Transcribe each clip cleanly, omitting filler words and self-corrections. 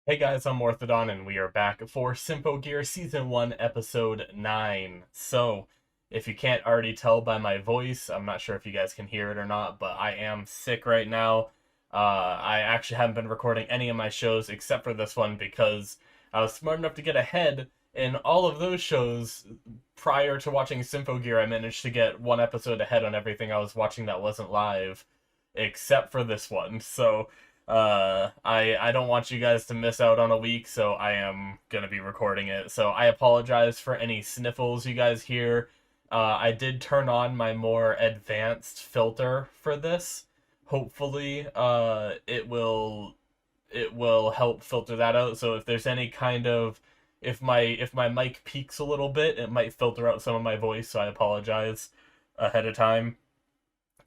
Hey guys, I'm Morthadon, and we are back for Symphogear Season 1, Episode 9. So, if you can't already tell by my voice, I'm not sure if you guys can hear it or not, but I am sick right now. I actually haven't been recording any of my shows except for this one because I was smart enough to get ahead in all of those shows. Prior to watching Symphogear, I managed to get one episode ahead on everything I was watching that wasn't live, except for this one. So, I don't want you guys to miss out on a week, so I am gonna be recording it. So I apologize for any sniffles you guys hear. I did turn on my more advanced filter for this. Hopefully, it will help filter that out. So if there's any kind of if my mic peaks a little bit, it might filter out some of my voice. So I apologize ahead of time,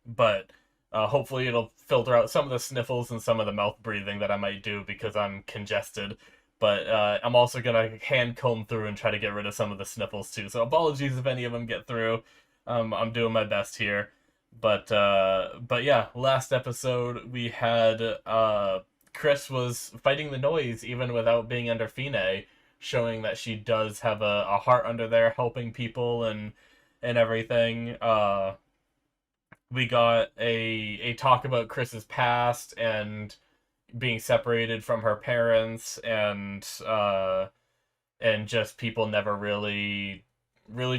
but hopefully it'll filter out some of the sniffles and some of the mouth breathing that I might do because I'm congested. But I'm also gonna hand comb through and try to get rid of some of the sniffles too. So apologies if any of them get through. I'm doing my best here. But yeah, last episode we had Chris was fighting the noise even without being under Fine, showing that she does have a heart under there helping people and everything. We got a talk about Chris's past and being separated from her parents and just people never really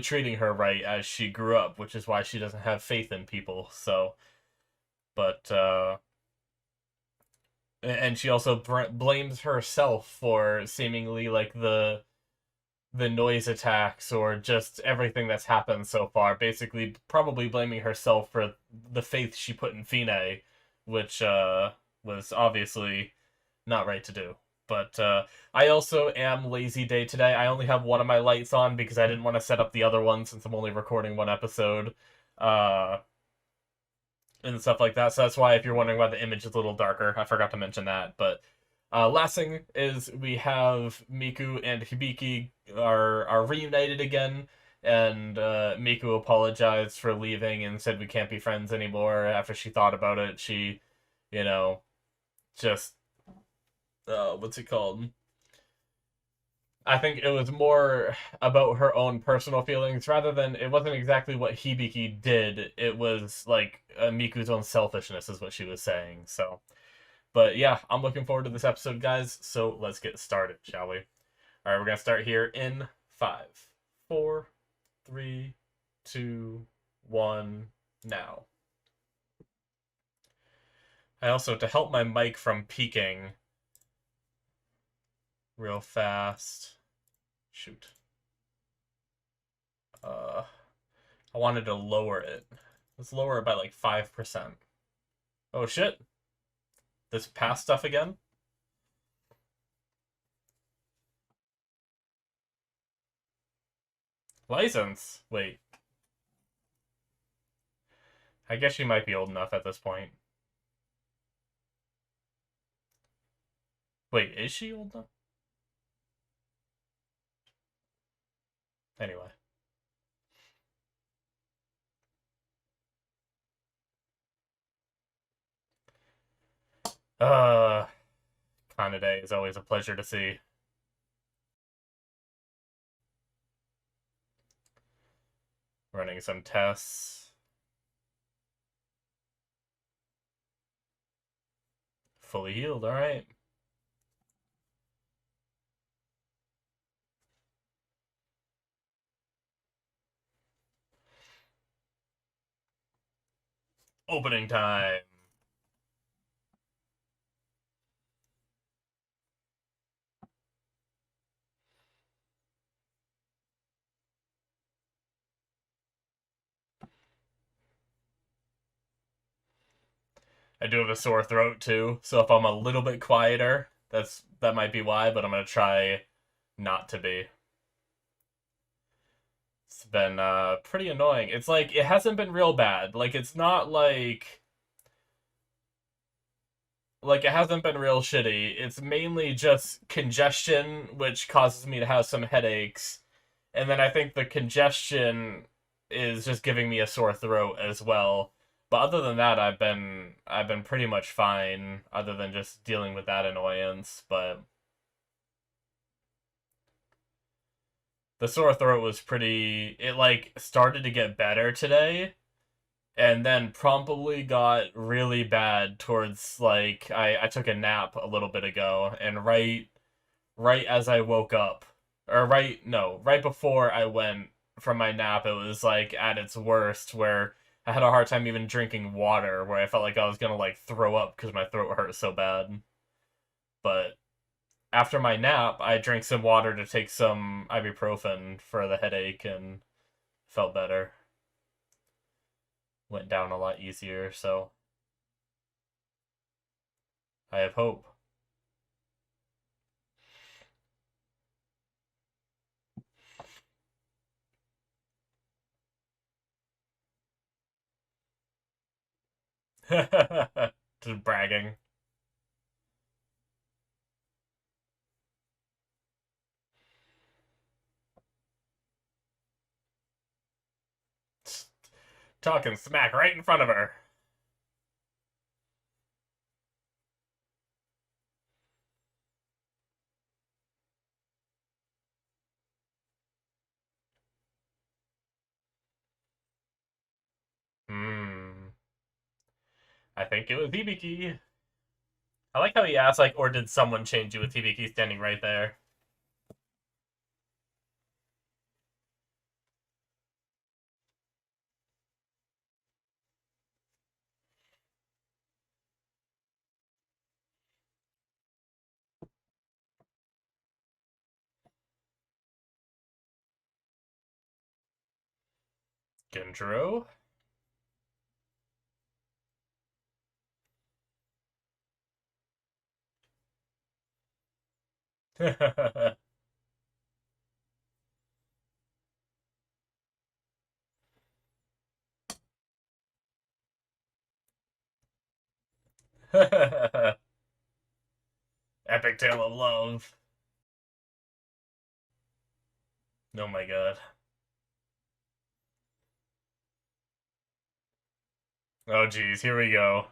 treating her right as she grew up, which is why she doesn't have faith in people. So, but and she also blames herself for seemingly like the noise attacks or just everything that's happened so far. Basically, probably blaming herself for the faith she put in Fine, which was obviously not right to do. But I also am lazy day today. I only have one of my lights on because I didn't want to set up the other one since I'm only recording one episode. Uh, and stuff like that. So that's why if you're wondering why the image is a little darker, I forgot to mention that. But last thing is we have Miku and Hibiki are reunited again, and Miku apologized for leaving and said we can't be friends anymore. After she thought about it, she, you know, just what's it called? I think it was more about her own personal feelings rather than it wasn't exactly what Hibiki did. It was like Miku's own selfishness, is what she was saying. So, but yeah, I'm looking forward to this episode, guys. So let's get started, shall we? All right, we're gonna start here in 5, 4, 3, 2, 1, now. I also, to help my mic from peaking real fast. Shoot. Uh, I wanted to lower it. Let's lower it by like 5%. Oh shit. This past stuff again? License? Wait. I guess she might be old enough at this point. Wait, is she old enough? Anyway. Uh, Kanade is always a pleasure to see. Running some tests. Fully healed, alright. Opening time. I do have a sore throat too, so if I'm a little bit quieter, that might be why, but I'm gonna try not to be. It's been pretty annoying. It's like it hasn't been real bad. Like it's not like it hasn't been real shitty. It's mainly just congestion, which causes me to have some headaches. And then I think the congestion is just giving me a sore throat as well. But other than that, I've been pretty much fine, other than just dealing with that annoyance. But The sore throat was pretty. It like started to get better today, and then promptly got really bad towards like I took a nap a little bit ago, and right as I woke up, or right no, right before I went from my nap, it was like at its worst where I had a hard time even drinking water, where I felt like I was gonna like throw up because my throat hurt so bad. But after my nap, I drank some water to take some ibuprofen for the headache and felt better. Went down a lot easier, so I have hope. Just bragging. Talking smack right in front of her. Hmm. I think it was Hibiki. I like how he asked, like, or did someone change you with Hibiki standing right there? Gendro? Epic tale of love. Oh my god. Oh geez, here we go.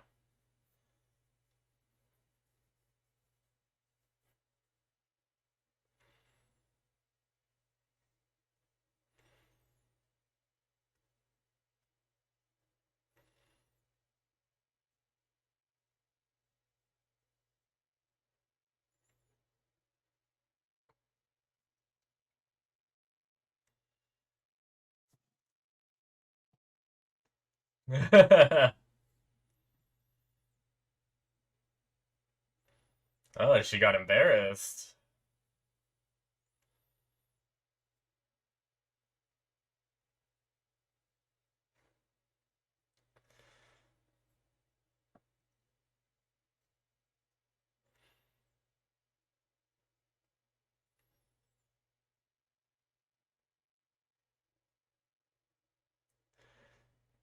Oh, she got embarrassed.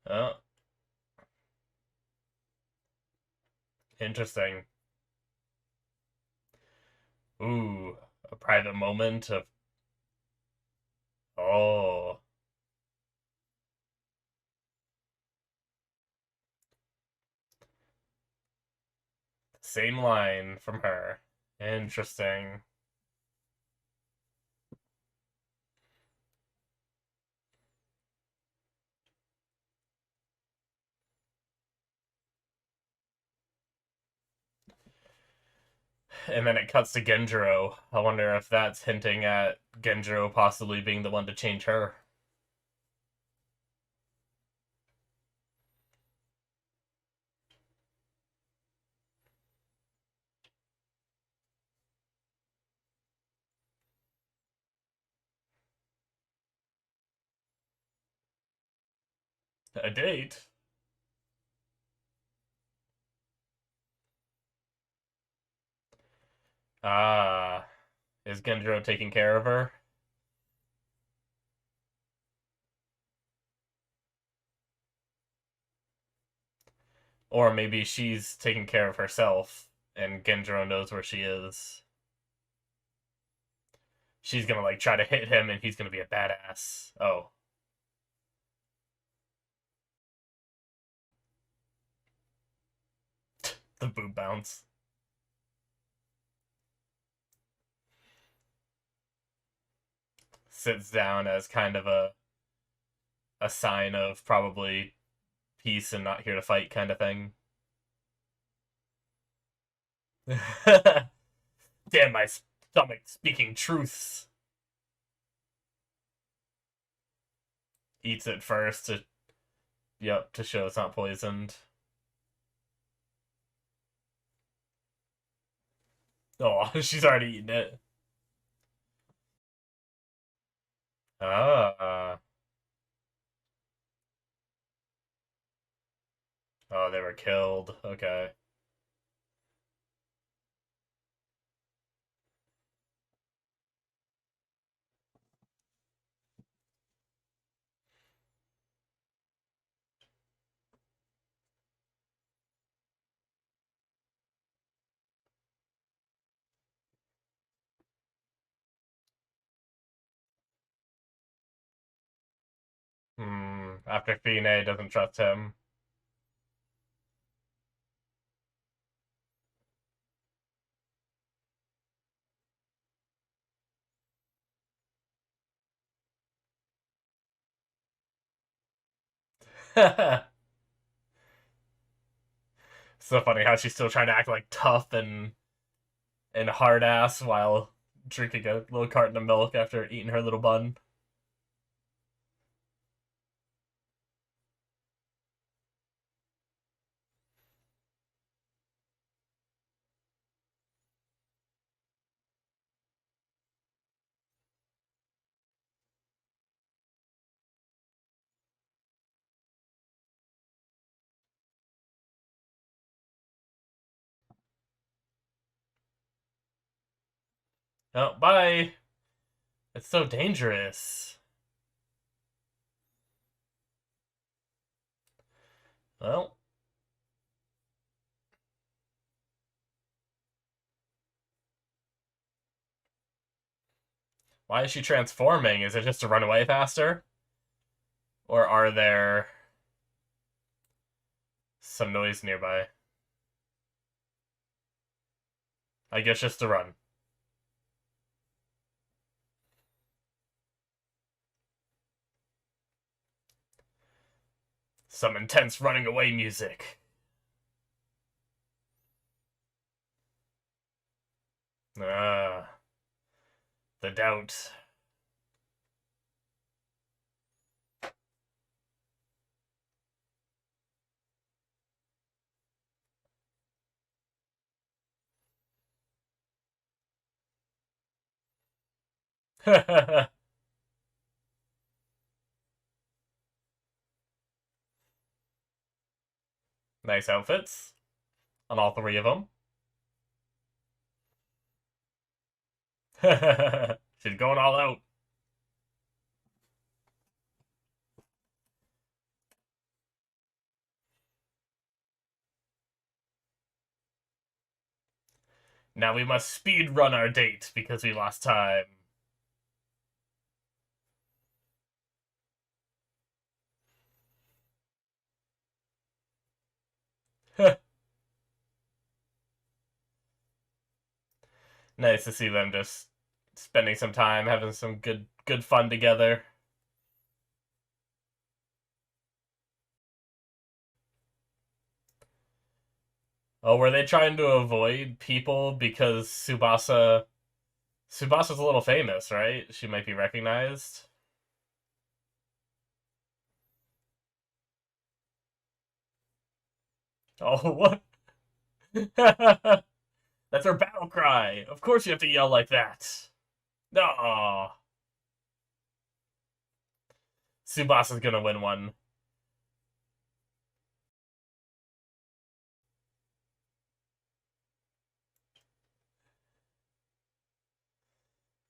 Oh, interesting. Ooh, a private moment of. Oh, same line from her. Interesting. And then it cuts to Genjiro. I wonder if that's hinting at Genjiro possibly being the one to change her. A date? Ah, is Genjiro taking care of her? Or maybe she's taking care of herself and Genjiro knows where she is. She's gonna like try to hit him and he's gonna be a badass. Oh, the boob bounce. sits down as kind of a sign of probably peace and not here to fight kind of thing. Damn my stomach speaking truths. Eats it first to to show it's not poisoned. Oh, she's already eaten it. Ah. Oh, they were killed. Okay. After Fine doesn't trust him. So funny how she's still trying to act like tough and hard ass while drinking a little carton of milk after eating her little bun. Oh, bye. It's so dangerous. Well, why is she transforming? Is it just to run away faster? Or are there some noise nearby? I guess just to run. Some intense running away music. Ah, the doubt. Nice outfits on all three of them. She's going all out. Now we must speed run our date because we lost time. Nice to see them just spending some time, having some good fun together. Oh, were they trying to avoid people because Subasa's a little famous, right? She might be recognized. Oh, what? That's her battle cry. Of course you have to yell like that. No. Subasa's gonna win one.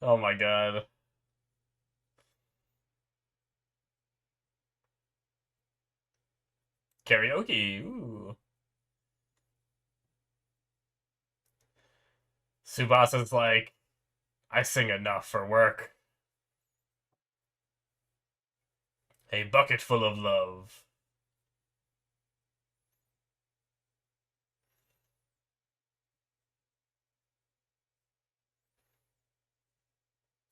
Oh my god. Karaoke. Ooh. Subasa's like, I sing enough for work. A bucket full of love.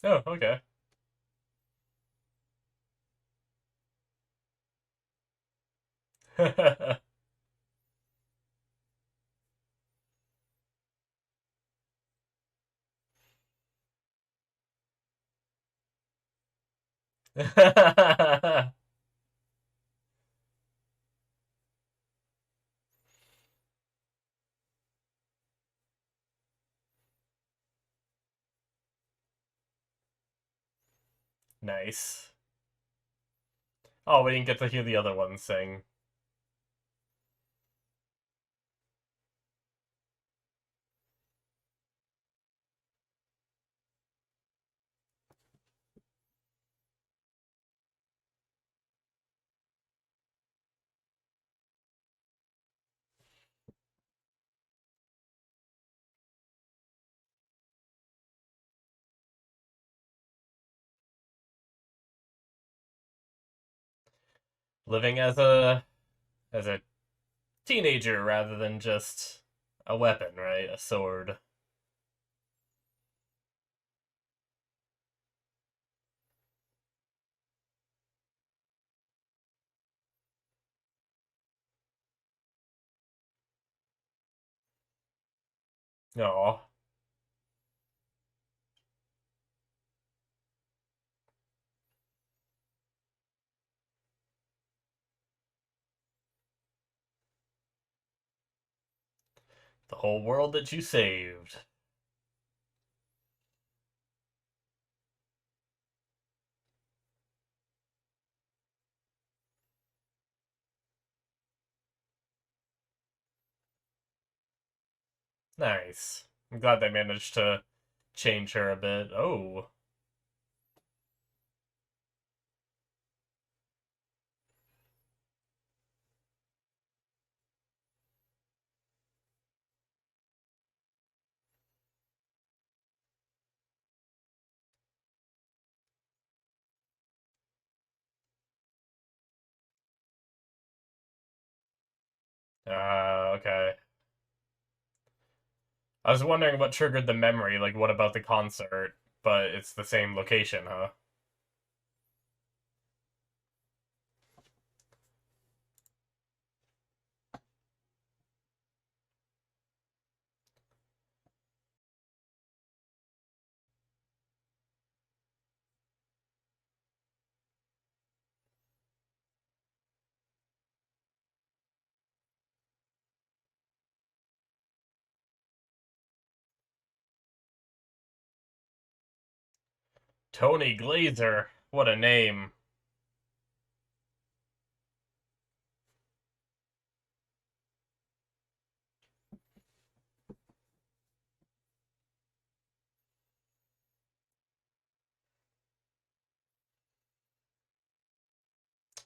Oh, okay. Nice. Oh, we didn't get to hear the other one sing. Living as a teenager rather than just a weapon, right? A sword. Oh, the whole world that you saved. Nice. I'm glad they managed to change her a bit. Oh. Okay. I was wondering what triggered the memory, like what about the concert? But it's the same location, huh? Tony Glazer. What a name.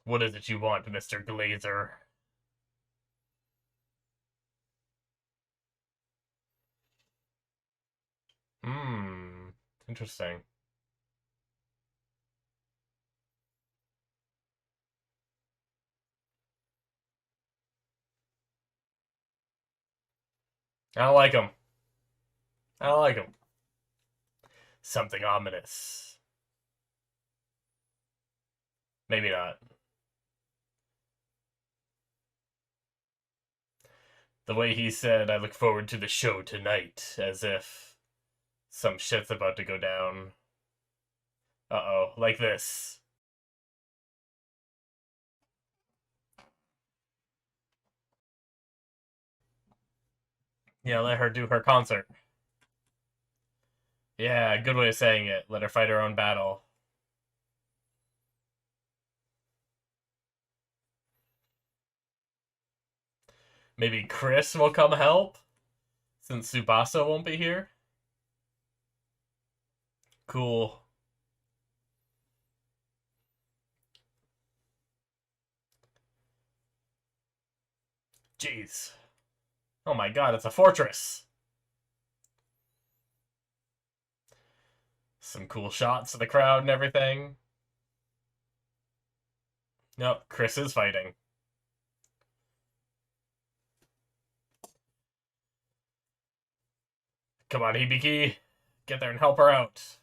What is it you want, Mr. Glazer? Hmm. Interesting. I don't like him. I don't like him. Something ominous. Maybe not. The way he said, I look forward to the show tonight, as if some shit's about to go down. Uh-oh, like this. Yeah, let her do her concert. Yeah, good way of saying it. Let her fight her own battle. Maybe Chris will come help, since Tsubasa won't be here. Cool. Jeez. Oh my god, it's a fortress! Some cool shots of the crowd and everything. Nope, Chris is fighting. Come on, Hibiki. Get there and help her out.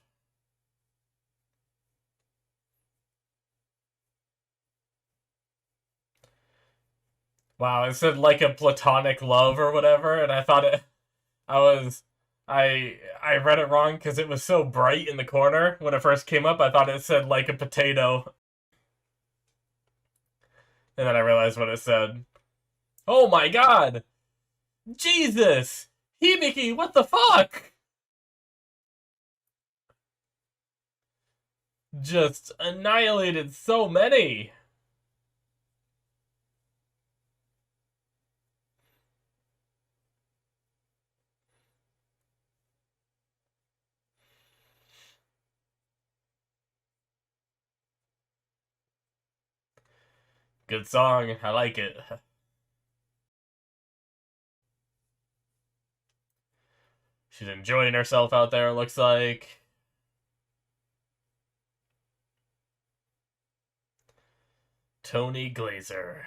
Wow, it said like a platonic love or whatever, and I thought it. I was. I read it wrong because it was so bright in the corner when it first came up. I thought it said like a potato, and then I realized what it said. Oh my god! Jesus! Hibiki, what the fuck? Just annihilated so many. Good song. I like it. She's enjoying herself out there, it looks like. Tony Glazer.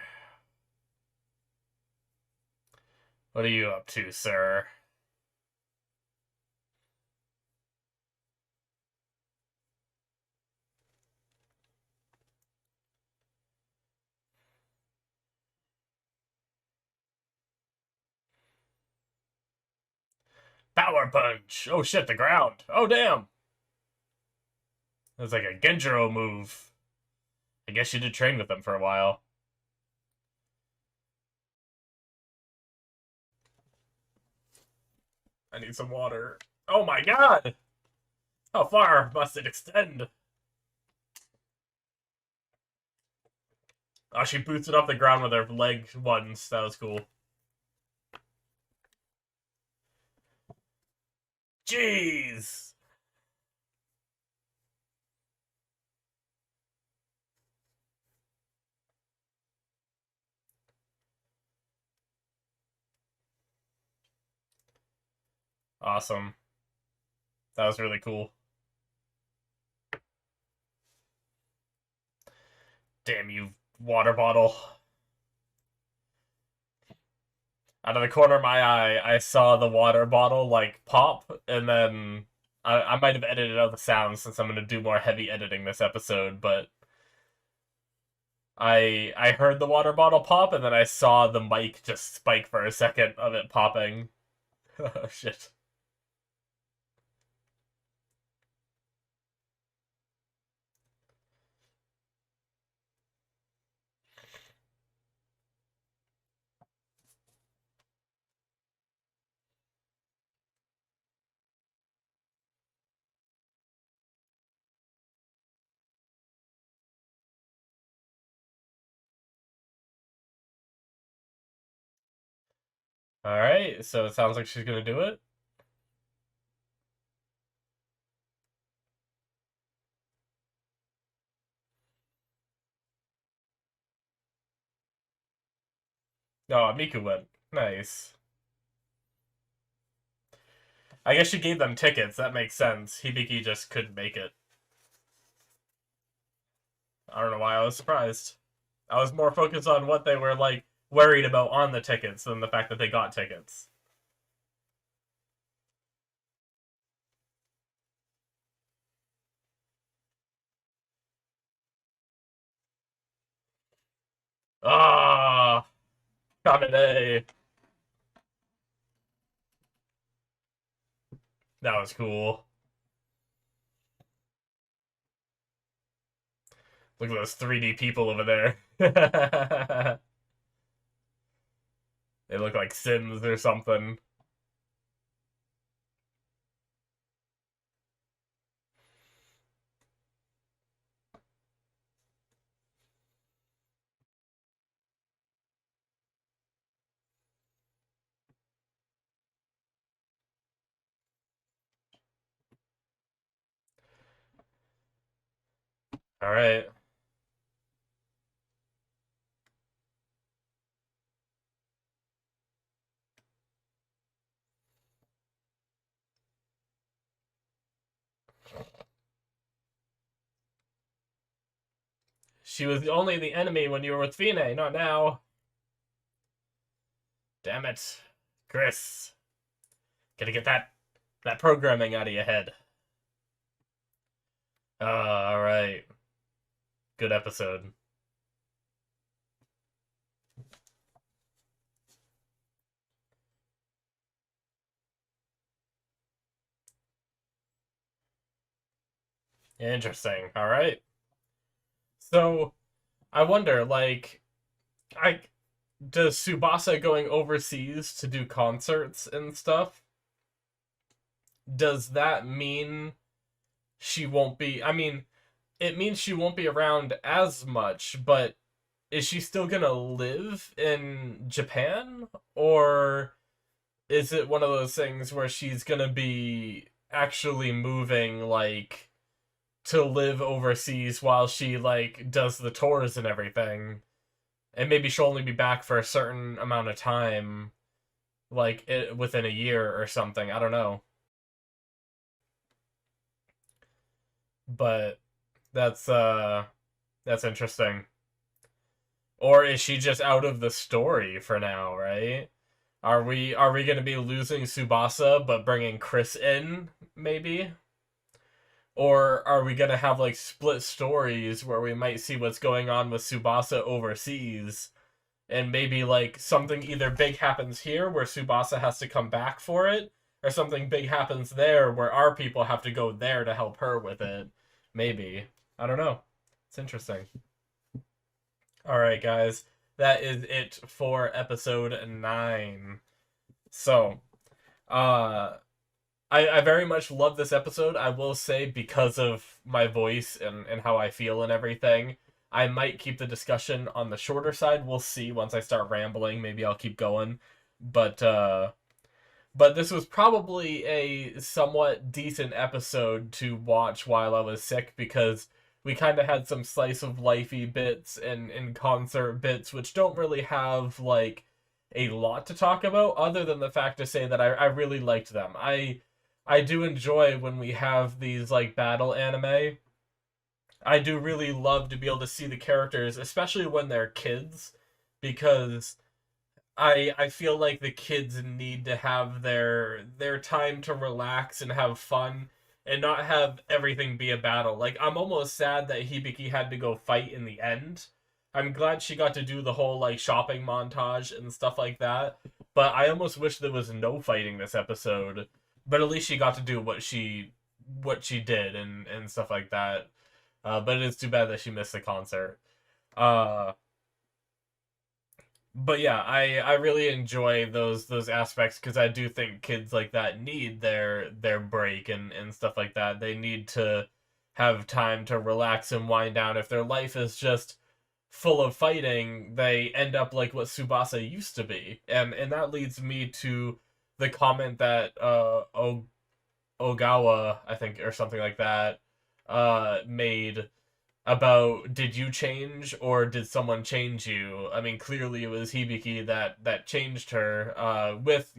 What are you up to, sir? Power punch! Oh shit, the ground! Oh damn! That's like a Genjiro move. I guess you did train with them for a while. I need some water. Oh my god! How far must it extend? Oh, she boots it off the ground with her leg once. That was cool. Jeez! Awesome. That was really cool. Damn you, water bottle. Out of the corner of my eye, I saw the water bottle, like, pop, and then I might have edited out the sound since I'm going to do more heavy editing this episode, but I heard the water bottle pop, and then I saw the mic just spike for a second of it popping. Oh, shit. Alright, so it sounds like she's going to do it. Oh, Miku went. Nice. I guess she gave them tickets. That makes sense. Hibiki just couldn't make it. I don't know why I was surprised. I was more focused on what they were, like, worried about on the tickets than the fact that they got tickets. Ah, Kamine. That was cool. Look at those 3D people over there. They look like Sims or something. All right. She was only the enemy when you were with Fine, not now. Damn it. Chris. Gotta get that programming out of your head. Alright. Good episode. Interesting. All right. So I wonder, like, I does Tsubasa going overseas to do concerts and stuff? Does that mean she won't be? I mean, it means she won't be around as much, but is she still gonna live in Japan? Or is it one of those things where she's gonna be actually moving, like, to live overseas while she, like, does the tours and everything? And maybe she'll only be back for a certain amount of time, like, within a year or something. I don't know. But that's interesting. Or is she just out of the story for now, right? Are we going to be losing Tsubasa but bringing Chris in maybe? Or are we going to have like split stories where we might see what's going on with Tsubasa overseas and maybe like something either big happens here where Tsubasa has to come back for it or something big happens there where our people have to go there to help her with it. Maybe. I don't know. It's interesting. All right, guys. That is it for episode 9. So, uh, I very much love this episode. I will say, because of my voice and how I feel and everything, I might keep the discussion on the shorter side. We'll see once I start rambling. Maybe I'll keep going. But, uh, but this was probably a somewhat decent episode to watch while I was sick because we kind of had some slice of lifey bits and concert bits, which don't really have like a lot to talk about other than the fact to say that I really liked them. I do enjoy when we have these like battle anime. I do really love to be able to see the characters, especially when they're kids, because I feel like the kids need to have their time to relax and have fun and not have everything be a battle. Like I'm almost sad that Hibiki had to go fight in the end. I'm glad she got to do the whole like shopping montage and stuff like that. But I almost wish there was no fighting this episode. But at least she got to do what she did and stuff like that. But it is too bad that she missed the concert. Uh but yeah, I really enjoy those aspects because I do think kids like that need their break and stuff like that. They need to have time to relax and wind down. If their life is just full of fighting, they end up like what Tsubasa used to be. And that leads me to the comment that Ogawa, I think, or something like that, made about did you change or did someone change you? I mean, clearly it was Hibiki that changed her. With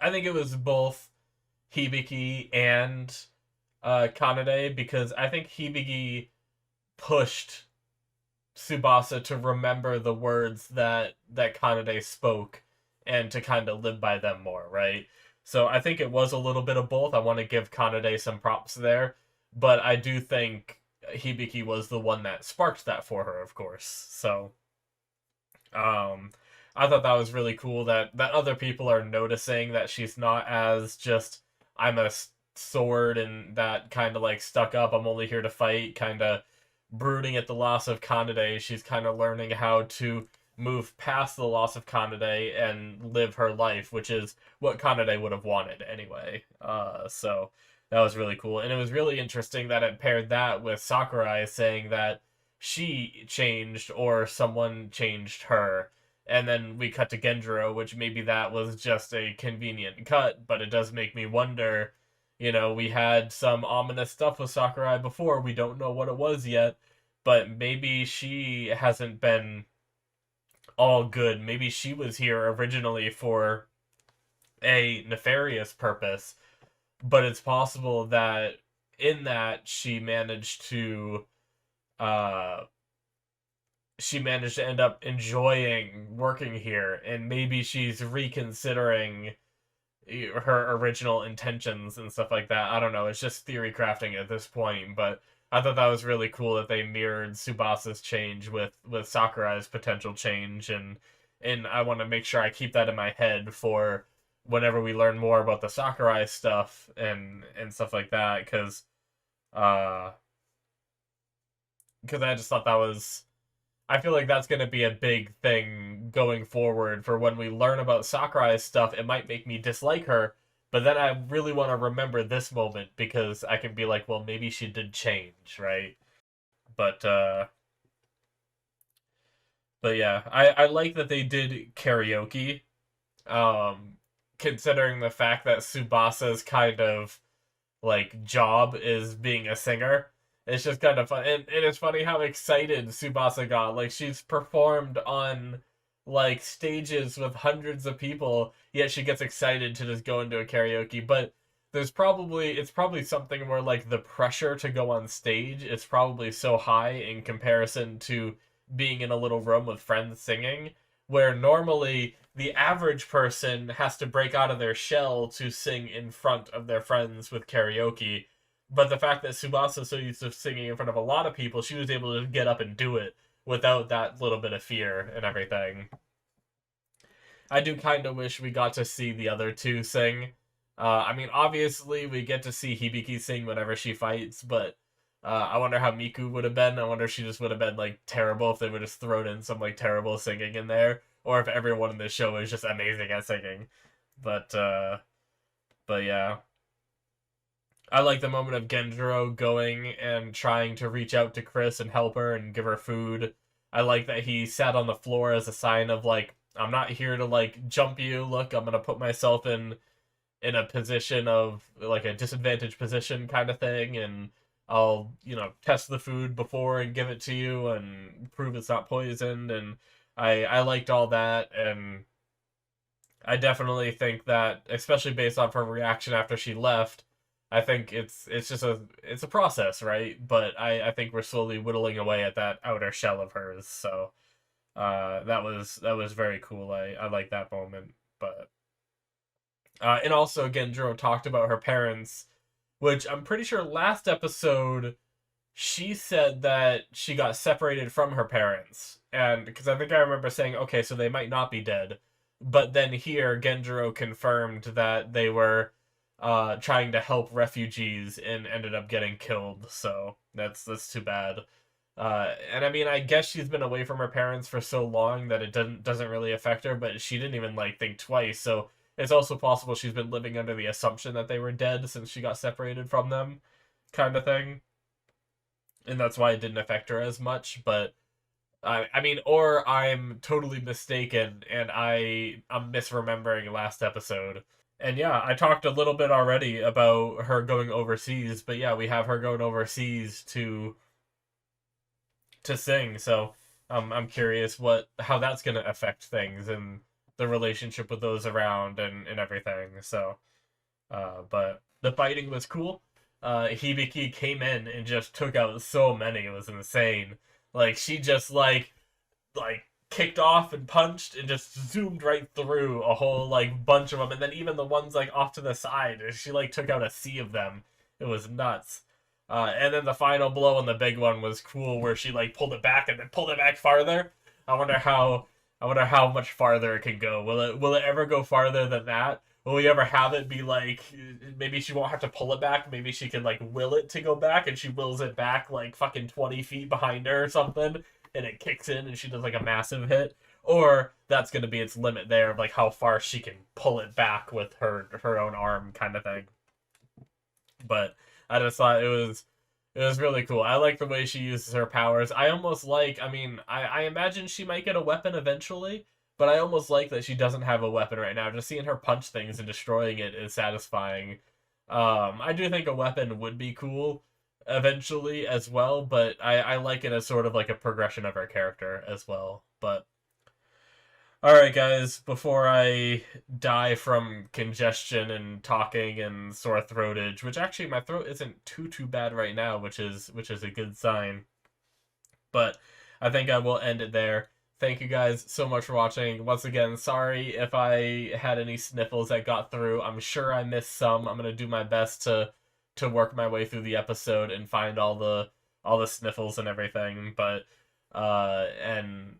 I think it was both Hibiki and Kanade because I think Hibiki pushed Tsubasa to remember the words that Kanade spoke and to kind of live by them more, right? So I think it was a little bit of both. I want to give Kanade some props there, but I do think Hibiki was the one that sparked that for her, of course. So, um, I thought that was really cool that other people are noticing that she's not as just I'm a sword and that kind of like stuck up. I'm only here to fight, kind of brooding at the loss of Kanade. She's kind of learning how to move past the loss of Kanade and live her life, which is what Kanade would have wanted anyway. So that was really cool. And it was really interesting that it paired that with Sakurai saying that she changed or someone changed her. And then we cut to Genjiro, which maybe that was just a convenient cut, but it does make me wonder. We had some ominous stuff with Sakurai before. We don't know what it was yet, but maybe she hasn't been all good. Maybe she was here originally for a nefarious purpose, but it's possible that in that uh she managed to end up enjoying working here, and maybe she's reconsidering her original intentions and stuff like that. I don't know. It's just theory crafting at this point, but I thought that was really cool that they mirrored Subasa's change with Sakurai's potential change, and I want to make sure I keep that in my head for whenever we learn more about the Sakurai stuff and stuff like that, because Uh, because I just thought that was. I feel like that's going to be a big thing going forward for when we learn about Sakurai's stuff. It might make me dislike her, but then I really want to remember this moment because I can be like, well, maybe she did change, right? But yeah, I like that they did karaoke. Um, Considering the fact that Tsubasa's kind of like job is being a singer. It's just kind of fun, and it's funny how excited Tsubasa got. Like she's performed on like stages with hundreds of people, yet she gets excited to just go into a karaoke. But it's probably something where like the pressure to go on stage is probably so high in comparison to being in a little room with friends singing, where normally the average person has to break out of their shell to sing in front of their friends with karaoke. But the fact that Tsubasa so used to singing in front of a lot of people, she was able to get up and do it without that little bit of fear and everything. I do kind of wish we got to see the other two sing. I mean, obviously, we get to see Hibiki sing whenever she fights, but I wonder how Miku would have been. I wonder if she just would have been, like, terrible if they would just thrown in some, like, terrible singing in there, or if everyone in this show is just amazing at singing. But, uh, but yeah. I like the moment of Genjiro going and trying to reach out to Chris and help her and give her food. I like that he sat on the floor as a sign of like, I'm not here to like jump you. Look, I'm gonna put myself in a position of like a disadvantaged position kind of thing, and I'll test the food before and give it to you and prove it's not poisoned. And I liked all that, and I definitely think that, especially based off her reaction after she left, I think it's just it's a process, right? But I think we're slowly whittling away at that outer shell of hers. So that was very cool. I like that moment. But and also Genjiro talked about her parents, which I'm pretty sure last episode she said that she got separated from her parents. And because I think I remember saying, okay, so they might not be dead. But then here, Genjiro confirmed that they were trying to help refugees and ended up getting killed. So that's too bad. And I mean, I guess she's been away from her parents for so long that it doesn't really affect her. But she didn't even like think twice. So it's also possible she's been living under the assumption that they were dead since she got separated from them, kind of thing, and that's why it didn't affect her as much. But I mean, or I'm totally mistaken, and I'm misremembering last episode. And yeah, I talked a little bit already about her going overseas, but yeah, we have her going overseas to sing. So I'm curious how that's gonna affect things and the relationship with those around and everything. So, but the fighting was cool. Hibiki came in and just took out so many. It was insane. Like she just like kicked off and punched and just zoomed right through a whole like bunch of them, and then even the ones like off to the side, she like took out a sea of them. It was nuts. And then the final blow on the big one was cool, where she like pulled it back and then pulled it back farther. I wonder how I wonder how much farther it can go. Will it ever go farther than that? Will we ever have it be like maybe she won't have to pull it back? Maybe she can like will it to go back, and she wills it back like fucking 20 feet behind her or something, and it kicks in and she does like a massive hit. Or that's going to be its limit there of like how far she can pull it back with her own arm kind of thing. But I just thought it was really cool. I like the way she uses her powers. I almost like, I mean, I imagine she might get a weapon eventually, but I almost like that she doesn't have a weapon right now. Just seeing her punch things and destroying it is satisfying. I do think a weapon would be cool eventually as well, but I like it as sort of like a progression of her character as well. But alright, guys, before I die from congestion and talking and sore throatage, which actually my throat isn't too bad right now, which is a good sign. But I think I will end it there. Thank you guys so much for watching. Once again, sorry if I had any sniffles that got through. I'm sure I missed some. I'm gonna do my best to work my way through the episode and find all the sniffles and everything. But and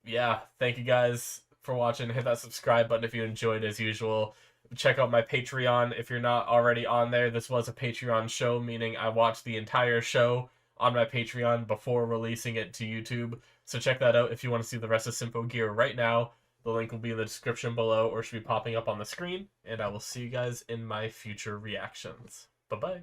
yeah, thank you guys for watching. Hit that subscribe button if you enjoyed as usual. check out my Patreon if you're not already on there. This was a Patreon show, meaning I watched the entire show on my Patreon before releasing it to YouTube. So check that out if you want to see the rest of Symphogear right now. The link will be in the description below or should be popping up on the screen. And I will see you guys in my future reactions. Bye-bye.